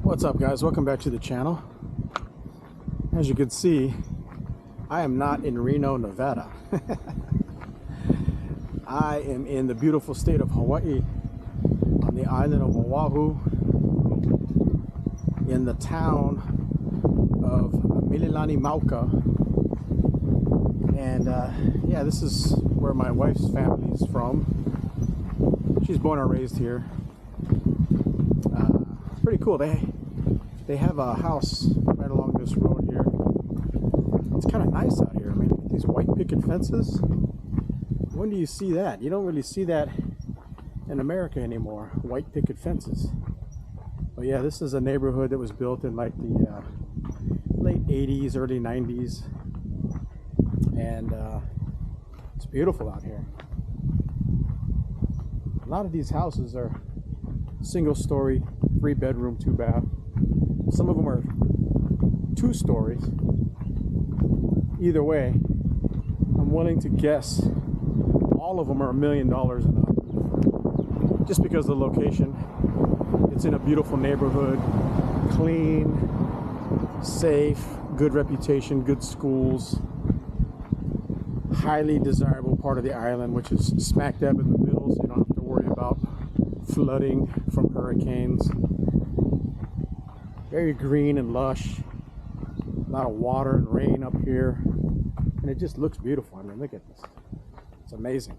What's up, guys? Welcome back to the channel. As you can see, I am not in Reno, Nevada. I am in the beautiful state of Hawaii, on the island of Oahu, in the town of Mililani Mauka. And yeah, this is where my wife's family is from. She's born and raised here. It's pretty cool. They have a house right along this road here. It's kind of nice out here. I mean, these white picket fences. When do you see that? You don't really see that in America anymore, white picket fences. But yeah, this is a neighborhood that was built in like the late 80s, early 90s. And it's beautiful out here. A lot of these houses are single story, 3-bedroom, 2-bath. Some of them are 2 stories. Either way, I'm willing to guess all of them are $1 million and up. Just because of the location. It's in a beautiful neighborhood, clean, safe, good reputation, good schools. Highly desirable part of the island, which is smack dab in the middle, so you don't have to worry about flooding from hurricanes. Very green and lush. A lot of water and rain up here, and it just looks beautiful. I mean, look at this. It's amazing.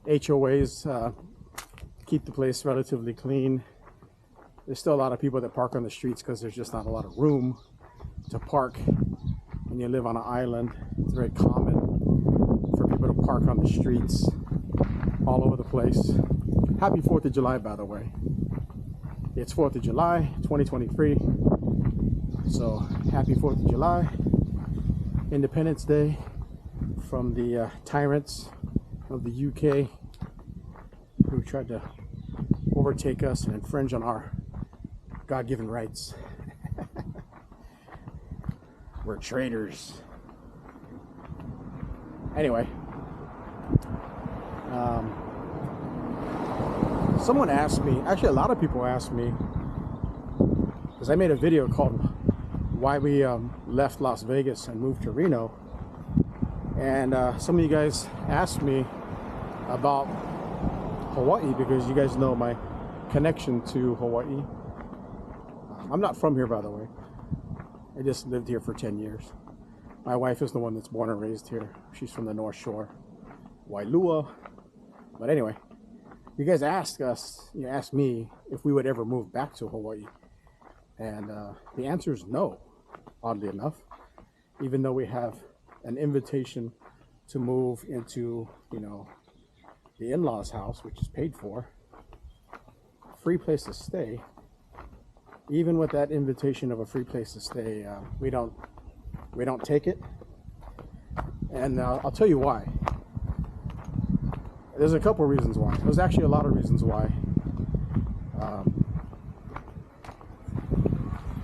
HOAs keep the place relatively clean. There's still a lot of people that park on the streets because there's just not a lot of room to park. When you live on an island, it's very common for people to park on the streets all over the place. Happy 4th of July, by the way. It's 4th of July, 2023. So, happy 4th of July. Independence Day from the tyrants of the UK who tried to overtake us and infringe on our God-given rights. We're traitors. Anyway, someone asked me, actually a lot of people asked me, because I made a video called why we left Las Vegas and moved to Reno, and some of you guys asked me about Hawaii because you guys know my connection to Hawaii. I'm not from here, by the way. I just lived here for 10 years. My wife is the one that's born and raised here. She's from the North Shore, Wailua. But anyway, you guys asked me if we would ever move back to Hawaii. And the answer is no, oddly enough. Even though we have an invitation to move into, you know, the in-laws' house, which is paid for, free place to stay. Even with that invitation of a free place to stay, we don't take it. And I'll tell you why. There's a couple reasons why. There's actually a lot of reasons why.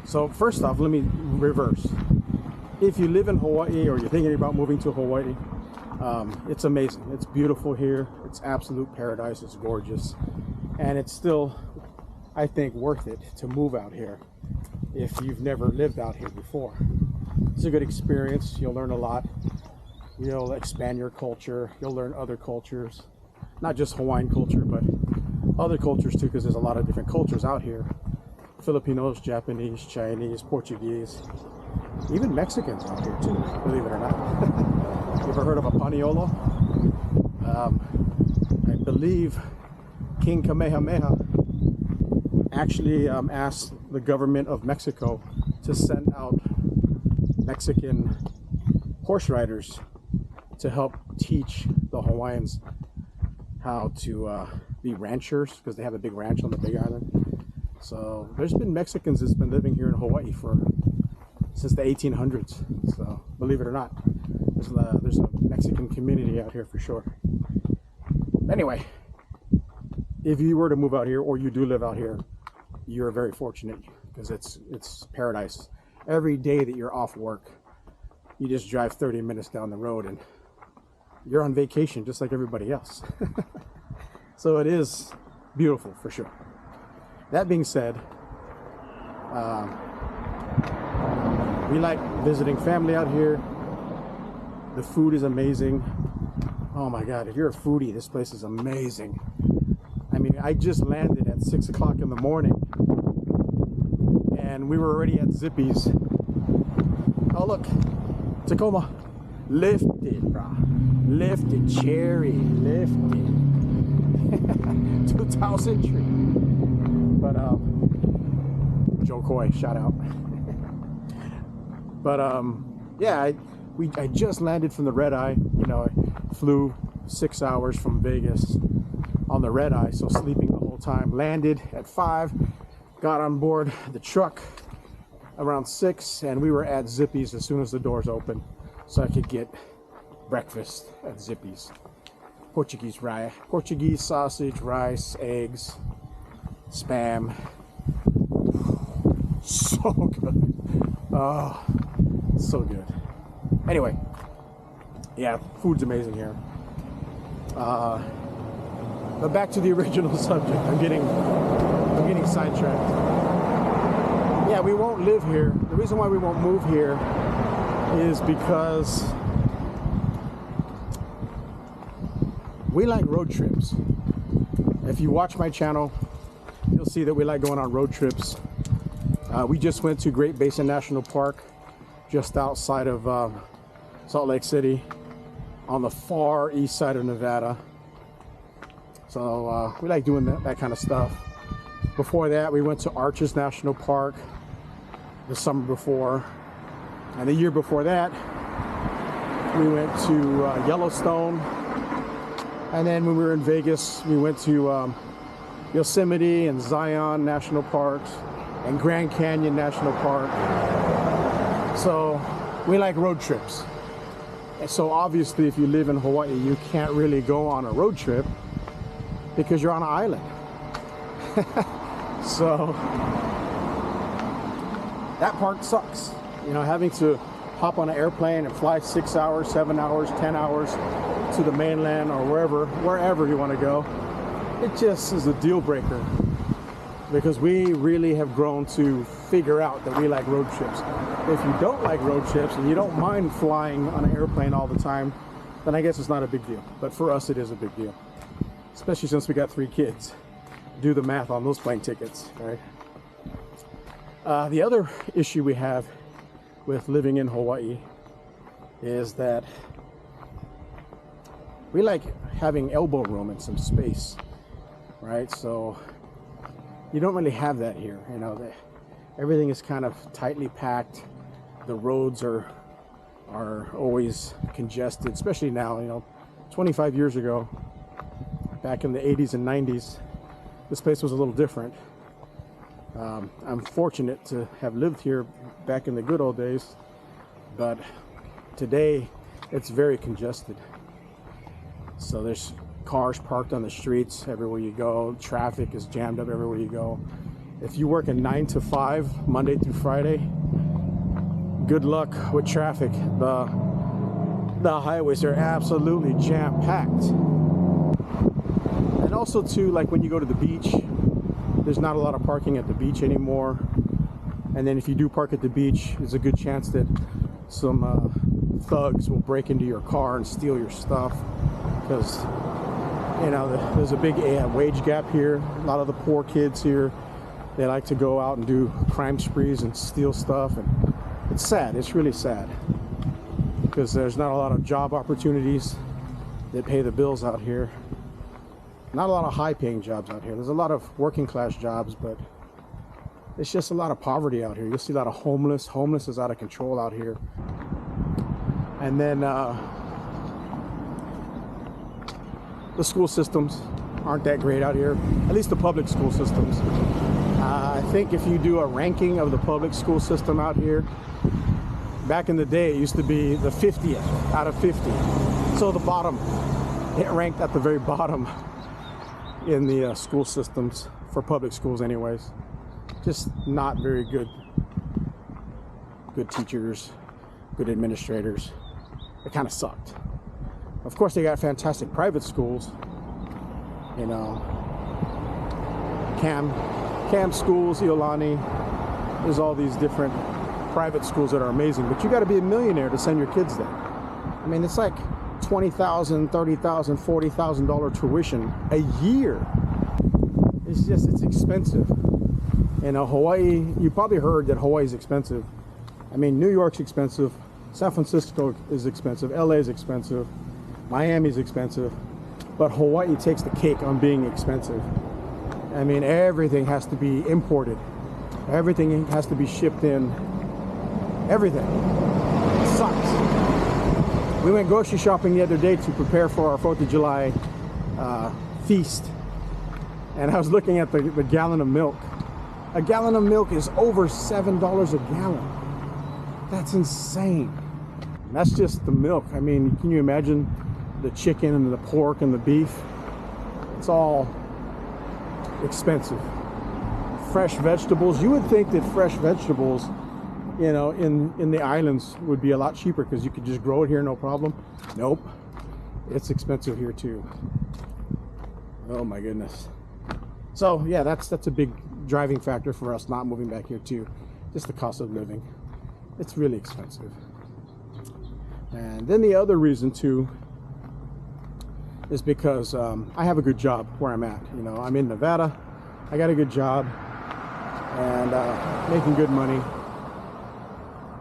So first off, let me reverse. If you live in Hawaii or you're thinking about moving to Hawaii, it's amazing. It's beautiful here. It's absolute paradise. It's gorgeous. And it's still, I think, worth it to move out here if you've never lived out here before. It's a good experience. You'll learn a lot. You'll expand your culture. You'll learn other cultures, not just Hawaiian culture, but other cultures too, because there's a lot of different cultures out here. Filipinos, Japanese, Chinese, Portuguese, even Mexicans out here too, believe it or not. You ever heard of a paniolo? I believe King Kamehameha actually asked the government of Mexico to send out Mexican horse riders to help teach the Hawaiians how to be ranchers, because they have a big ranch on the Big Island. So there's been Mexicans that's been living here in Hawaii since the 1800s. So believe it or not, there's a Mexican community out here for sure. Anyway, if you were to move out here, or you do live out here, you're very fortunate, because it's paradise. Every day that you're off work, you just drive 30 minutes down the road and you're on vacation just like everybody else. So it is beautiful for sure. that being said, we like visiting family out here. The food is amazing. Oh my God, if you're a foodie, this place is amazing. I mean, I just landed at 6 o'clock in the morning and we were already at Zippy's. Oh look, Tacoma. Lifted, bro. Lifted, cherry, lifted. 2000 tree. But, Joe Coy, shout out. But, yeah, I just landed from the red eye. You know, I flew 6 hours from Vegas on the red eye, so sleeping the whole time. Landed at 5, got on board the truck around 6, and we were at Zippy's as soon as the doors opened, so I could get breakfast at Zippy's. Portuguese sausage, rice, eggs, spam. So good. Oh, so good. Anyway, yeah, food's amazing here. But back to the original subject. I'm getting sidetracked. Yeah, we won't live here. The reason why we won't move here is because we like road trips. If you watch my channel, you'll see that we like going on road trips. We just went to Great Basin National Park, just outside of Salt Lake City, on the far east side of Nevada. So we like doing that kind of stuff. Before that, we went to Arches National Park the summer before, and the year before that, we went to Yellowstone. And then when we were in Vegas, we went to Yosemite and Zion National Parks and Grand Canyon National Park. So we like road trips. And so obviously if you live in Hawaii, you can't really go on a road trip because you're on an island. So that part sucks. You know, having to hop on an airplane and fly 6 hours, 7 hours, 10 hours to the mainland or wherever you want to go. It just is a deal breaker because we really have grown to figure out that we like road trips. If you don't like road trips and you don't mind flying on an airplane all the time, then I guess it's not a big deal. But for us, it is a big deal, especially since we got 3 kids. Do the math on those plane tickets, right? The other issue we have with living in Hawaii is that we like having elbow room and some space, right? So you don't really have that here. You know, everything is kind of tightly packed. The roads are always congested, especially now. You know, 25 years ago, back in the 80s and 90s, this place was a little different. I'm fortunate to have lived here back in the good old days, but today it's very congested. So there's cars parked on the streets everywhere you go. Traffic is jammed up everywhere you go. If you work a 9 to 5, Monday through Friday, good luck with traffic. The highways are absolutely jam-packed. And also too, like when you go to the beach, there's not a lot of parking at the beach anymore. And then if you do park at the beach, there's a good chance that some thugs will break into your car and steal your stuff. Because, you know, there's a big wage gap here. A lot of the poor kids here, they like to go out and do crime sprees and steal stuff. And it's sad. It's really sad. Because there's not a lot of job opportunities that pay the bills out here. Not a lot of high-paying jobs out here. There's a lot of working-class jobs, but it's just a lot of poverty out here. You'll see a lot of homeless. Homeless is out of control out here. And then the school systems aren't that great out here. At least the public school systems. I think if you do a ranking of the public school system out here, back in the day, it used to be the 50th out of 50. So the bottom, it ranked at the very bottom in the school systems for public schools anyways. Just not very good teachers, good administrators. It kind of sucked. Of course they got fantastic private schools, you know. camp schools, Iolani. There's all these different private schools that are amazing, but you got to be a millionaire to send your kids there. I mean, it's like $20,000, $30,000, $40,000 tuition a year. It's expensive. You know, Hawaii, you probably heard that Hawaii is expensive. I mean, New York's expensive, San Francisco is expensive, LA is expensive, Miami's expensive, but Hawaii takes the cake on being expensive. I mean, everything has to be imported. Everything has to be shipped in. Everything. It sucks. We went grocery shopping the other day to prepare for our 4th of July feast. And I was looking at the gallon of milk. A gallon of milk is over $7 a gallon. That's insane. And that's just the milk. I mean, can you imagine the chicken and the pork and the beef? It's all expensive. Fresh vegetables. You would think that fresh vegetables, you know, in the islands would be a lot cheaper because you could just grow it here, no problem. Nope. It's expensive here too. Oh my goodness. So yeah, that's a big driving factor for us not moving back here too. Just the cost of living. It's really expensive. And then the other reason too is because I have a good job where I'm at. You know, I'm in Nevada. I got a good job and making good money.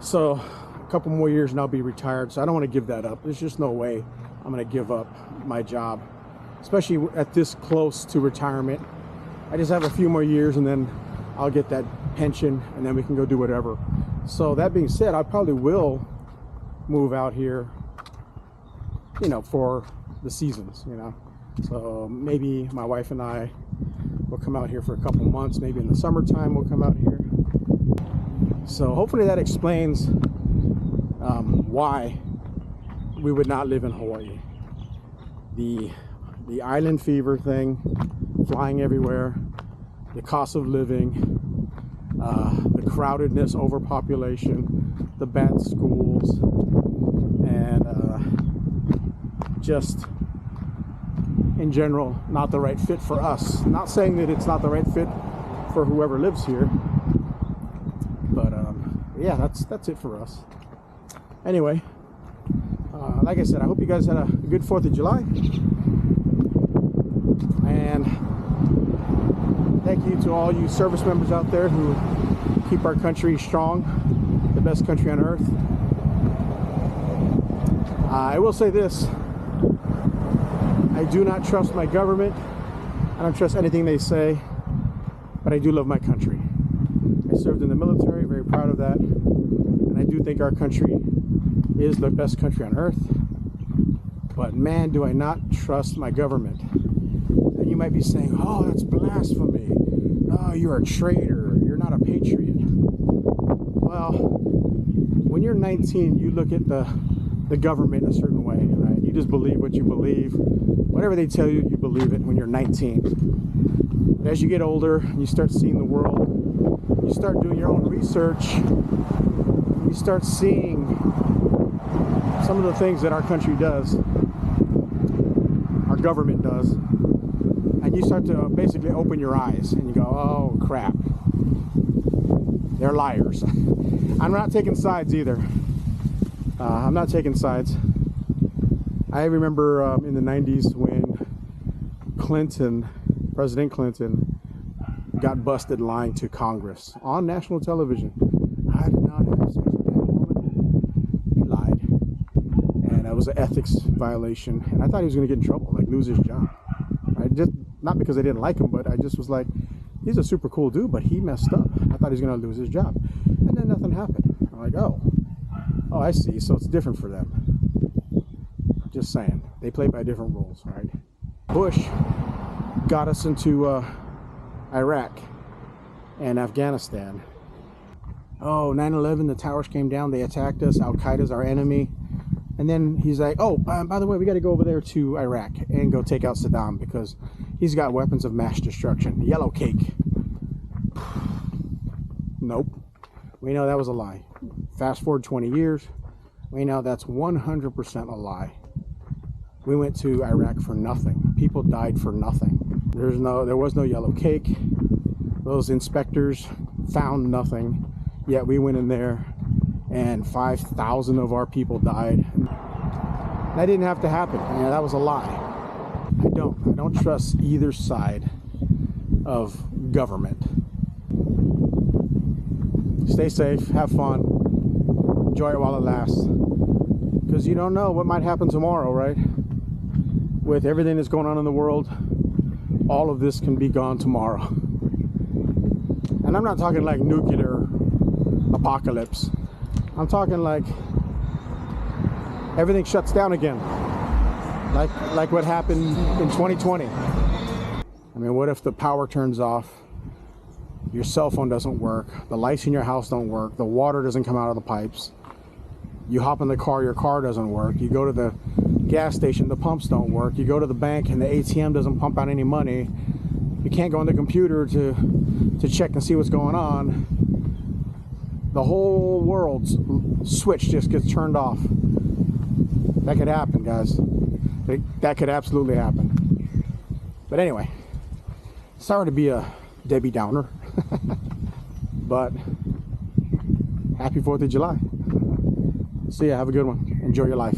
So a couple more years and I'll be retired. So I don't want to give that up. There's just no way I'm going to give up my job, especially at this close to retirement. I just have a few more years and then I'll get that pension and then we can go do whatever. So that being said, I probably will move out here, you know, for the seasons, you know. So maybe my wife and I will come out here for a couple months. Maybe in the summertime we'll come out here. So hopefully that explains why we would not live in Hawaii. The island fever thing, flying everywhere, the cost of living, the crowdedness, overpopulation, the bad schools, and just in general not the right fit for us. Not saying that it's not the right fit for whoever lives here, but yeah, that's it for us. Anyway, like I said, I hope you guys had a good 4th of July. And thank you to all you service members out there who keep our country strong, the best country on earth. I will say this, I do not trust my government. I don't trust anything they say, but I do love my country. I served in the military, very proud of that. And I do think our country is the best country on earth. But man, do I not trust my government. And you might be saying, oh, that's blasphemy. Oh, you're a traitor. You're not a patriot. Well, when you're 19, you look at the government a certain way, right? You just believe what you believe. Whatever they tell you, you believe it when you're 19. But as you get older, you start seeing the world. You start doing your own research. You start seeing some of the things that our country does, our government does, and you start to basically open your eyes and you go, oh crap, they're liars. I'm not taking sides either. I'm not taking sides. I remember in the 90s when President Clinton got busted lying to Congress on national television. I did not have sex with that woman. He lied. And that was an ethics violation. And I thought he was going to get in trouble, like lose his job. Just not because I didn't like him, but I just was like, he's a super cool dude, but he messed up. I thought he was going to lose his job. And then nothing happened. I'm like, oh, I see. So it's different for them. Just saying. They play by different rules, right? Bush got us into Iraq and Afghanistan. Oh, 9/11, the towers came down, they attacked us, Al-Qaeda's our enemy. And then he's like, oh, by the way, we got to go over there to Iraq and go take out Saddam because he's got weapons of mass destruction. Yellow cake. Nope. We know that was a lie. Fast forward 20 years, we know that's 100% a lie. We went to Iraq for nothing. People died for nothing. There was no yellow cake. Those inspectors found nothing, yet we went in there and 5,000 of our people died. That didn't have to happen. Yeah, that was a lie. I don't trust either side of government. Stay safe, have fun, enjoy it while it lasts, because you don't know what might happen tomorrow, right? With everything that's going on in the world, all of this can be gone tomorrow. And I'm not talking like nuclear apocalypse. I'm talking like everything shuts down again, like what happened in 2020. I mean, what if the power turns off, your cell phone doesn't work, the lights in your house don't work, the water doesn't come out of the pipes, you hop in the car, your car doesn't work, you go to the gas station, the pumps don't work, you go to the bank and the ATM doesn't pump out any money, you can't go on the computer to check and see what's going on. The whole world's switch just gets turned off. That could happen, guys. That could absolutely happen. But anyway, sorry to be a Debbie Downer, but happy 4th of July. See ya, have a good one. Enjoy your life.